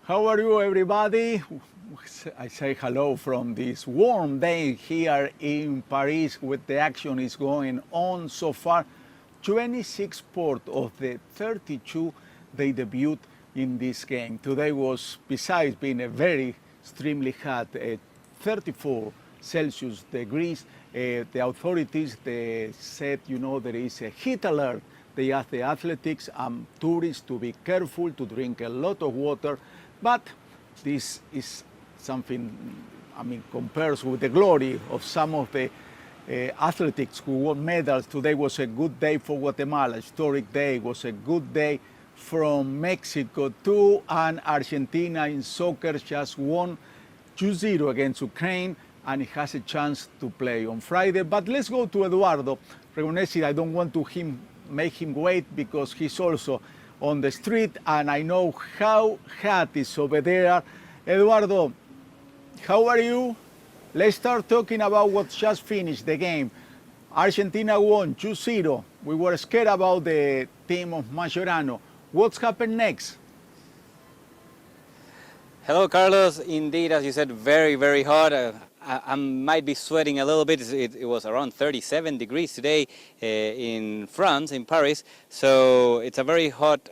How are you, everybody? I say hello from this warm day here in Paris, with the action is going on so far. 26 sports of the 32 they debuted in this game. Today was, besides being a very extremely hot, 34 Celsius degrees. The authorities they said, there is a heat alert. They asked the athletics and tourists to be careful, to drink a lot of water. But this is something, compares with the glory of some of the athletics who won medals. Today was a good day for Guatemala, historic day. It was a good day from Mexico too, and Argentina in soccer just won 2-0 against Ukraine, and it has a chance to play on Friday. But let's go to Eduardo Regonesi. I don't want to make him wait because he's also on the street, and I know how hot is over there. Eduardo, how are you? Let's start talking about what just finished the game. Argentina won 2-0. We were scared about the team of Majorano. What's happened next? Hello, Carlos. Indeed, as you said, very, very hot. I might be sweating a little bit. It was around 37 degrees today in France, in Paris. So it's a very hot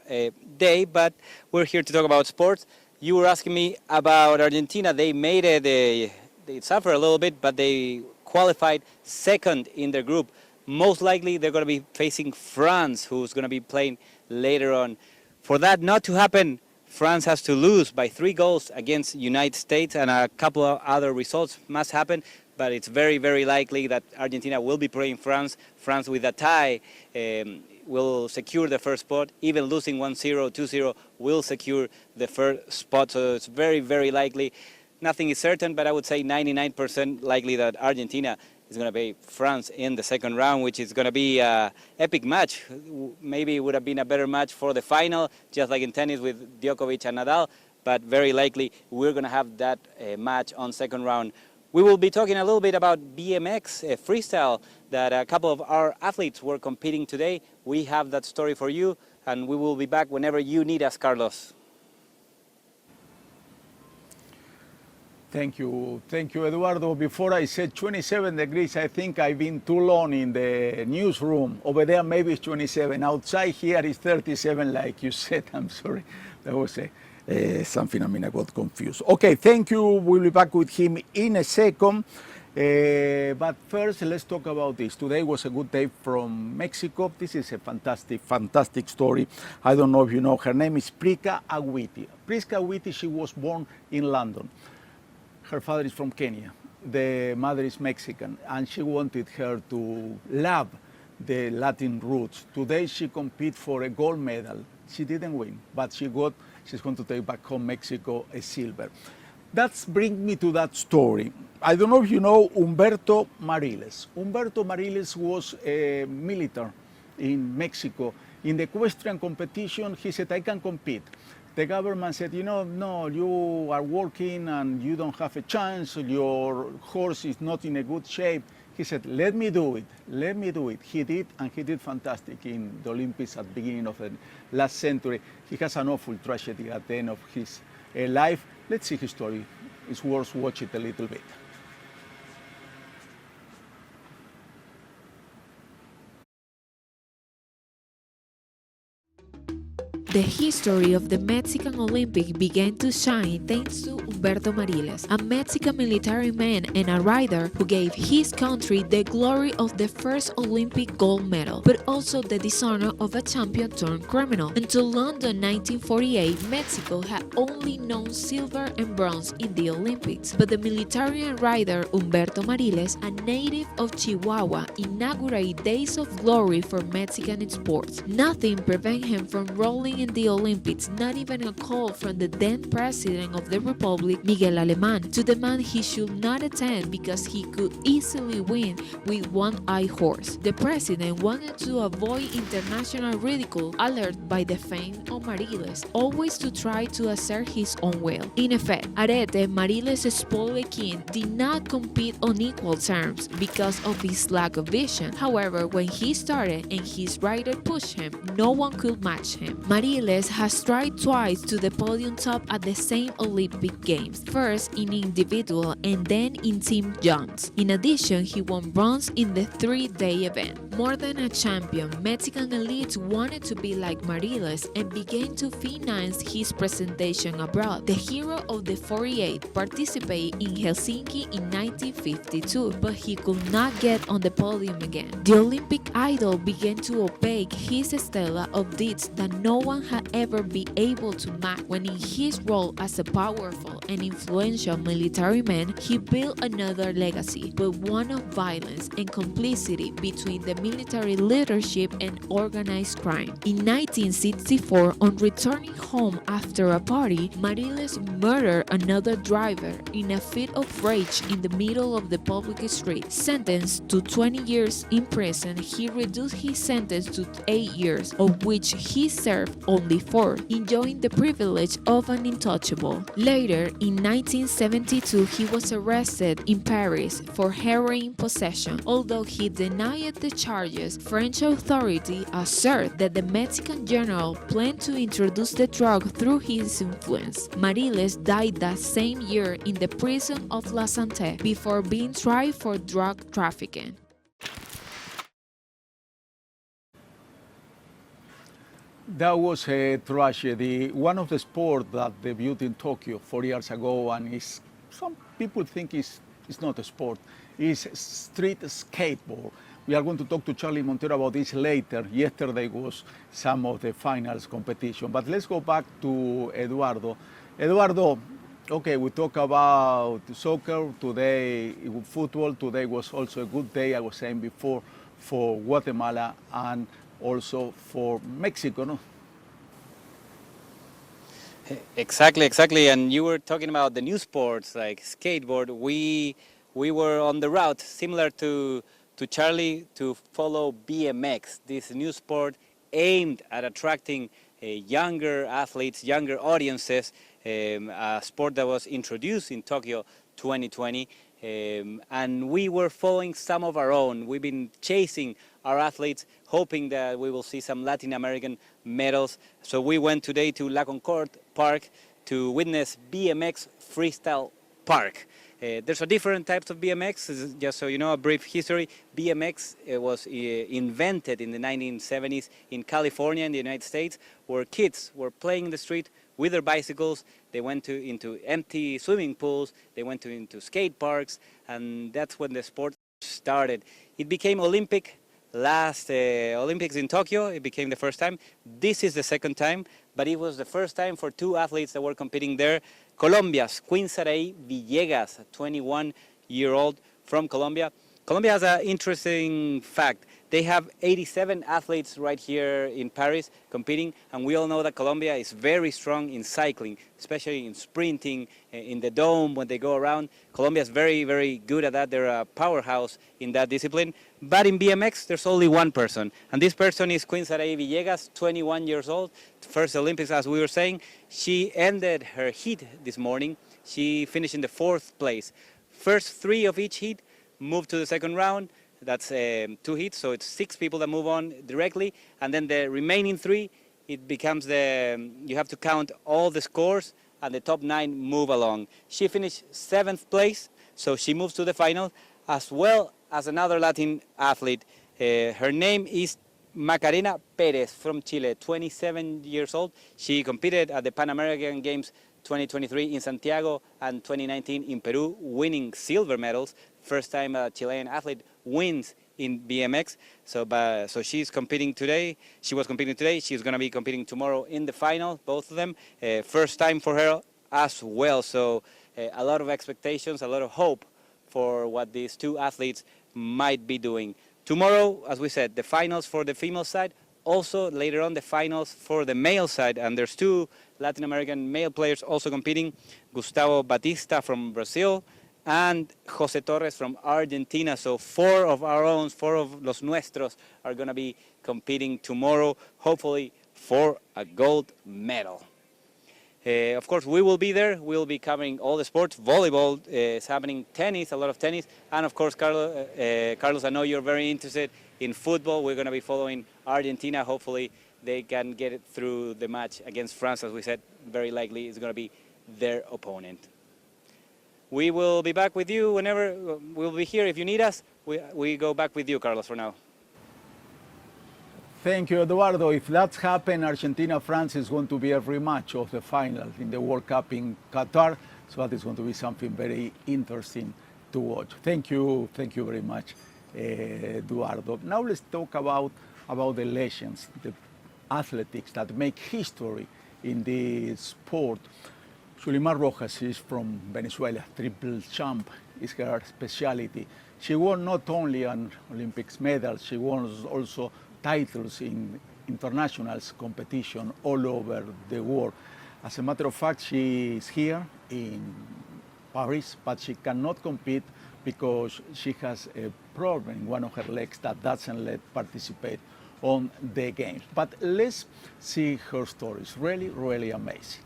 day, but we're here to talk about sports. You were asking me about Argentina. They made it, they suffered a little bit, but they qualified second in their group. Most likely they're going to be facing France, who's going to be playing later on. For that not to happen, France has to lose by 3 goals against United States, and a couple of other results must happen, but it's very, very likely that Argentina will be playing France. France with a tie will secure the first spot. Even losing 1-0, 2-0 will secure the first spot, so it's very, very likely. Nothing is certain, but I would say 99% likely that Argentina is going to be France in the second round, which is going to be an epic match. Maybe it would have been a better match for the final, just like in tennis with Djokovic and Nadal, but very likely we're going to have that match on second round. We will be talking a little bit about BMX freestyle, that a couple of our athletes were competing today. We have that story for you, and we will be back whenever you need us, Carlos. Thank you, Eduardo. Before I said 27 degrees, I think I've been too long in the newsroom. Over there, maybe it's 27. Outside here is 37, like you said. I'm sorry. That was something, I got confused. Okay, thank you. We'll be back with him in a second. But first, let's talk about this. Today was a good day from Mexico. This is a fantastic, fantastic story. I don't know if you know, her name is Priska Awiti. Priska Awiti, she was born in London. Her father is from Kenya. The mother is Mexican, and she wanted her to love the Latin roots. Today she competed for a gold medal. She didn't win, but she's going to take back home Mexico a silver. That brings me to that story. I don't know if you know Humberto Mariles. Humberto Mariles was a military in Mexico. In the equestrian competition, he said, I can compete. The government said, no, you are working and you don't have a chance, your horse is not in a good shape. He said, let me do it. He did, and he did fantastic in the Olympics at the beginning of the last century. He has an awful tragedy at the end of his life. Let's see his story. It's worth watching it a little bit. The history of the Mexican Olympic began to shine thanks to Humberto Mariles, a Mexican military man and a rider who gave his country the glory of the first Olympic gold medal, but also the dishonor of a champion-turned-criminal. Until London 1948, Mexico had only known silver and bronze in the Olympics, but the military and rider Humberto Mariles, a native of Chihuahua, inaugurated days of glory for Mexican sports. Nothing prevented him from rolling in the Olympics, not even a call from the then President of the Republic, Republic, Miguel Alemán, to demand he should not attend because he could easily win with one-eyed horse. The president wanted to avoid international ridicule, alerted by the fame of Mariles, always to try to assert his own will. In effect, Arete, Mariles' spoiled king, did not compete on equal terms because of his lack of vision. However, when he started and his rider pushed him, no one could match him. Mariles has tried twice to the podium top at the same Olympic Games, first in individual and then in team jumps. In addition, he won bronze in the three-day event. More than a champion, Mexican elites wanted to be like Mariles and began to finance his presentation abroad. The hero of the 48 participated in Helsinki in 1952, but he could not get on the podium again. The Olympic idol began to opaque his stela of deeds that no one had ever been able to match. When in his role as a powerful and influential military man, he built another legacy, but one of violence and complicity between the military leadership and organized crime. In 1964, on returning home after a party, Mariles murdered another driver in a fit of rage in the middle of the public street. Sentenced to 20 years in prison, he reduced his sentence to 8 years, of which he served only 4, enjoying the privilege of an untouchable. Later, in 1972, he was arrested in Paris for heroin possession. Although he denied the charges, French authorities assert that the Mexican general planned to introduce the drug through his influence. Mariles died that same year in the prison of La Santé before being tried for drug trafficking. That was a tragedy. One of the sports that debuted in Tokyo 4 years ago, and some people think it's not a sport, is street skateboard. We are going to talk to Charlie Montero about this later. Yesterday was some of the finals competition. But let's go back to Eduardo. Eduardo, okay, we talk about soccer today, football. Today was also a good day, I was saying before, for Guatemala and also for Mexico, no? Exactly. And you were talking about the new sports like skateboard. We were on the route, similar to Charlie, to follow BMX, this new sport aimed at attracting younger athletes, younger audiences, a sport that was introduced in Tokyo 2020. And we were following some of our own. We've been chasing our athletes, hoping that we will see some Latin American medals. So we went today to La Concorde Park to witness BMX Freestyle Park. There's a different types of BMX, just so you know, a brief history. BMX was invented in the 1970s in California in the United States, where kids were playing in the street with their bicycles. They went into empty swimming pools, they went into skate parks, and that's when the sport started. It became Olympic. Last Olympics in Tokyo, it became the first time. This is the second time, but it was the first time for 2 athletes that were competing there. Colombia's Queen Sarai Villegas, a 21-year-old from Colombia. Colombia has an interesting fact. They have 87 athletes right here in Paris competing, and we all know that Colombia is very strong in cycling, especially in sprinting, in the dome when they go around. Colombia is very, very good at that. They're a powerhouse in that discipline. But in BMX, there's only one person, and this person is Queen Sarai Villegas, 21 years old. First Olympics, as we were saying. She ended her heat this morning. She finished in the 4th place. First 3 of each heat moved to the second round. That's 2 heats, so it's 6 people that move on directly, and then the remaining 3, it becomes you have to count all the scores, and the top 9 move along. She finished 7th place, so she moves to the final, as well as another Latin athlete. Her name is Macarena Perez from Chile, 27 years old. She competed at the Pan American Games 2023 in Santiago and 2019 in Peru, winning silver medals. First time a Chilean athlete wins in BMX. So she's competing today. She was competing today. She's going to be competing tomorrow in the final, both of them. First time for her as well. So a lot of expectations, a lot of hope for what these 2 athletes might be doing. Tomorrow, as we said, the finals for the female side, also later on the finals for the male side, and there's two Latin American male players also competing, Gustavo Batista from Brazil and Jose Torres from Argentina. So four of our own, four of los nuestros are going to be competing tomorrow, hopefully for a gold medal. Of course, we will be there. We'll be covering all the sports. Volleyball is happening, tennis, a lot of tennis. And of course, Carlos, I know you're very interested in football. We're going to be following Argentina. Hopefully, they can get it through the match against France. As we said, very likely it's going to be their opponent. We will be back with you whenever we'll be here. If you need us, we go back with you, Carlos, for now. Thank you, Eduardo. If that's happened, Argentina-France is going to be a rematch of the final in the World Cup in Qatar. So that is going to be something very interesting to watch. Thank you very much, Eduardo. Now let's talk about the legends, the athletics that make history in this sport. Yulimar Rojas is from Venezuela, triple champ is her specialty. She won not only an Olympics medal, she won also titles in international competition all over the world. As a matter of fact, she is here in Paris, but she cannot compete because she has a problem in one of her legs that doesn't let participate on the games. But let's see her story. It's really, really amazing.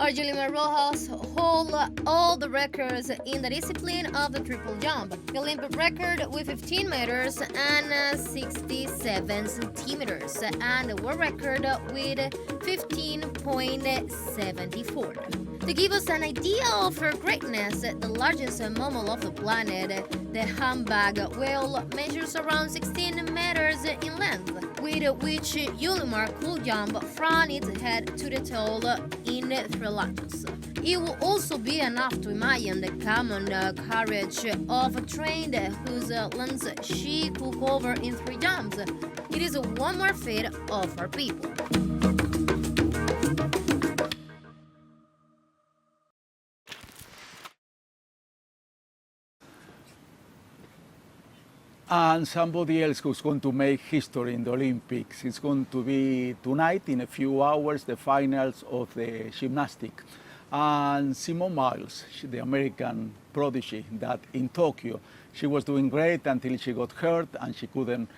Yulimar Rojas hold all the records in the discipline of the triple jump. The Olympic record with 15 meters and 67 centimeters, and the world record with 15.74. To give us an idea of her greatness, the largest mammal of the planet, the humpback whale, measures around 16 meters in length, with which Yulimar could jump from its head to the toe in 3 lunges. It will also be enough to imagine the common courage of a trained whose lungs she could cover in 3 jumps. It is one more feat of our people. And somebody else who's going to make history in the Olympics is going to be tonight, in a few hours, the finals of the gymnastics. And Simone Biles, the American prodigy, that in Tokyo, she was doing great until she got hurt and she couldn't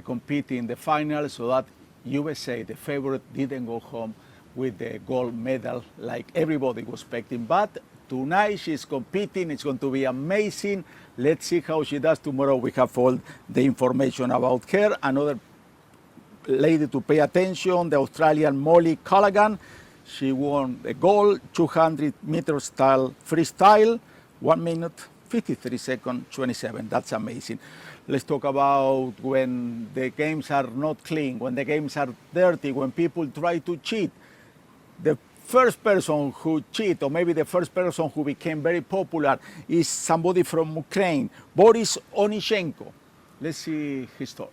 compete in the finals, so that USA, the favorite, didn't go home with the gold medal like everybody was expecting. But tonight she's competing. It's going to be amazing. Let's see how she does tomorrow. We have all the information about her. Another lady to pay attention, the Australian Molly Callaghan. She won the gold 200 meter style freestyle, 1 minute, 53 seconds, 27. That's amazing. Let's talk about when the games are not clean, when the games are dirty, when people try to cheat. The first person who cheated, or maybe the first person who became very popular, is somebody from Ukraine, Boris Onyshenko. Let's see his story.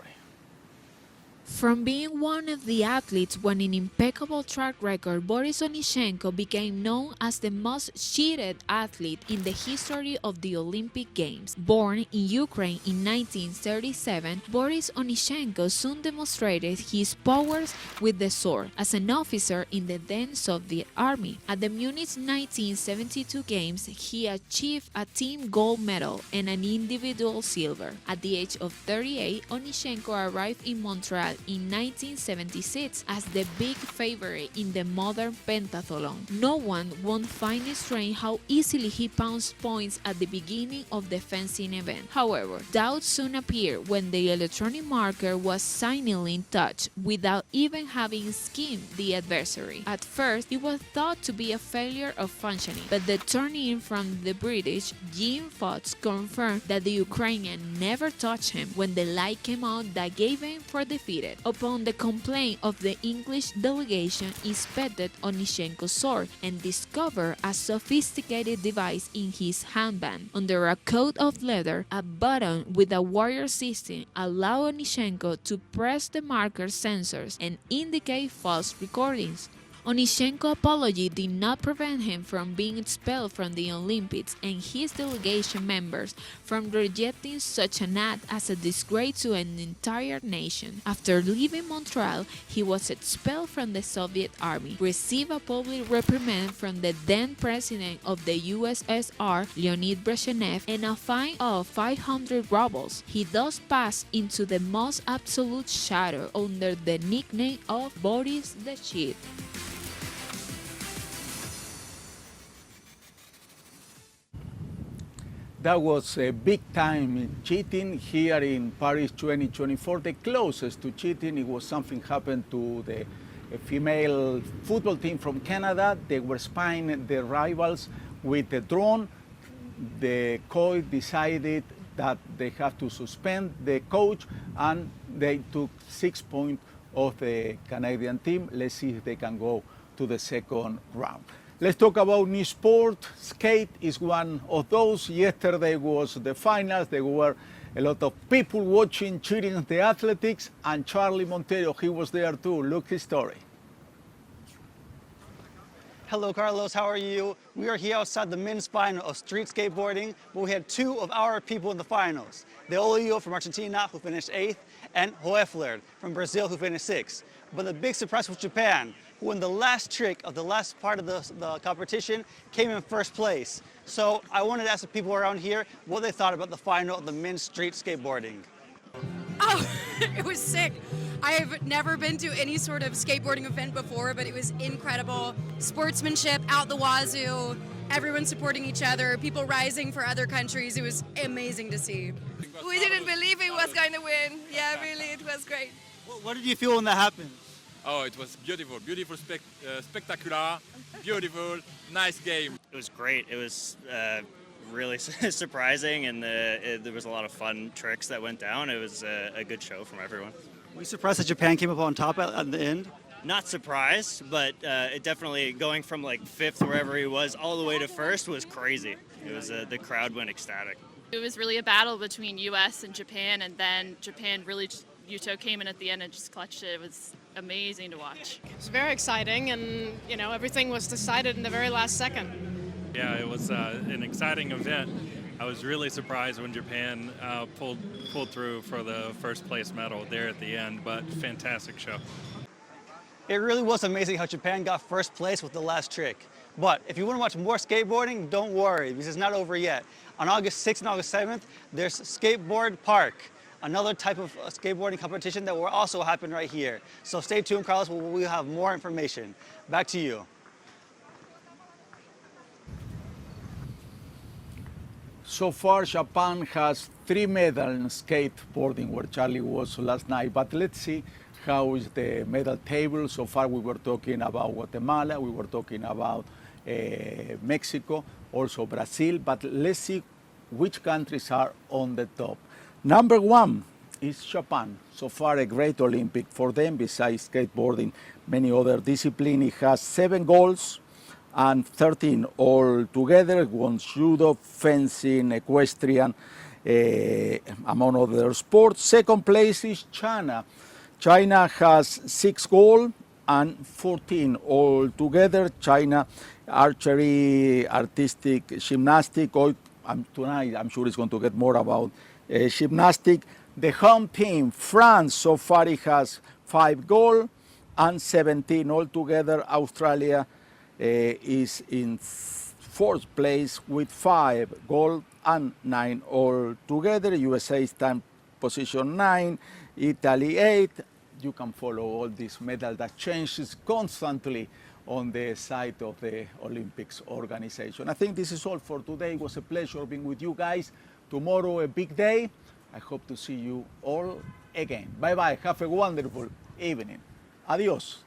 From being one of the athletes with an impeccable track record, Boris Onyshenko became known as the most cheated athlete in the history of the Olympic Games. Born in Ukraine in 1937, Boris Onyshenko soon demonstrated his powers with the sword as an officer in the then Soviet Army. At the Munich 1972 Games, he achieved a team gold medal and an individual silver. At the age of 38, Onyshenko arrived in Montreal in 1976 as the big favorite in the modern pentathlon. No one won't find it strange how easily he pounced points at the beginning of the fencing event. However, doubts soon appeared when the electronic marker was silently touched without even having skimmed the adversary. At first, it was thought to be a failure of functioning, but the turn-in from the British, Jim Fox, confirmed that the Ukrainian never touched him when the light came out that gave him for defeated. Upon the complaint of the English delegation, inspected Onyshenko's sword and discovered a sophisticated device in his handband. Under a coat of leather, a button with a wire system allowed Onyshenko to press the marker sensors and indicate false recordings. Onishenko's apology did not prevent him from being expelled from the Olympics and his delegation members from rejecting such an act as a disgrace to an entire nation. After leaving Montreal, he was expelled from the Soviet Army, received a public reprimand from the then president of the USSR, Leonid Brezhnev, and a fine of 500 rubles. He thus passed into the most absolute shadow under the nickname of Boris the Cheat. That was a big time cheating here in Paris 2024. The closest to cheating, it was something happened to the female football team from Canada. They were spying the rivals with a drone. The coach decided that they have to suspend the coach, and they took 6 points of the Canadian team. Let's see if they can go to the second round. Let's talk about new sport. Skate is one of those. Yesterday was the finals. There were a lot of people watching, cheering the athletics, and Charlie Montero, he was there too. Look his story. Hello, Carlos. How are you? We are here outside the men's final of street skateboarding, but we had two of our people in the finals. De Olio from Argentina, who finished 8th, and Hoefler from Brazil, who finished 6th. But the big surprise was Japan, who in the last trick of the last part of the competition came in first place. So I wanted to ask the people around here what they thought about the final of the men's street skateboarding. Oh, it was sick. I've never been to any sort of skateboarding event before, but it was incredible. Sportsmanship out the wazoo, everyone supporting each other, people rising for other countries. It was amazing to see. We didn't believe it was going to win. Yeah, really, it was great. What did you feel when that happened? Oh, it was beautiful, spectacular, beautiful, nice game. It was great. It was really surprising, and there was a lot of fun tricks that went down. It was a good show from everyone. Were you surprised that Japan came up on top at the end? Not surprised, but it definitely, going from like 5th, wherever he was, all the way to 1st was crazy. It was the crowd went ecstatic. It was really a battle between U.S. and Japan, and then Japan really, Yuto came in at the end and just clutched it. It was amazing to watch. It's very exciting, and everything was decided in the very last second. Yeah, it was an exciting event. I was really surprised when Japan pulled through for the first place medal there at the end, but fantastic show. It really was amazing how Japan got first place with the last trick. But if you want to watch more skateboarding, don't worry, because it's not over yet. On August 6th and August 7th, there's Skateboard Park, another type of skateboarding competition that will also happen right here. So stay tuned, Carlos, we'll have more information. Back to you. So far, Japan has 3 medals in skateboarding, where Charlie was last night. But let's see how is the medal table. So far, we were talking about Guatemala, we were talking about Mexico, also Brazil. But let's see which countries are on the top. Number 1 is Japan. So far, a great Olympic for them. Besides skateboarding, many other disciplines. It has 7 golds and 13 all together, won judo, fencing, equestrian, among other sports. Second place is China. China has 6 gold and 14 all together. China, archery, artistic, gymnastic. Tonight, I'm sure it's going to get more about gymnastic. The home team, France, so far it has 5 gold and 17 all together. Australia is in 4th place with 5 gold and 9 all together. USA is in position 9, Italy 8. You can follow all these medals that changes constantly on the site of the Olympics organization. I think this is all for today. It was a pleasure being with you guys. Tomorrow, a big day. I hope to see you all again. Bye-bye. Have a wonderful evening. Adios.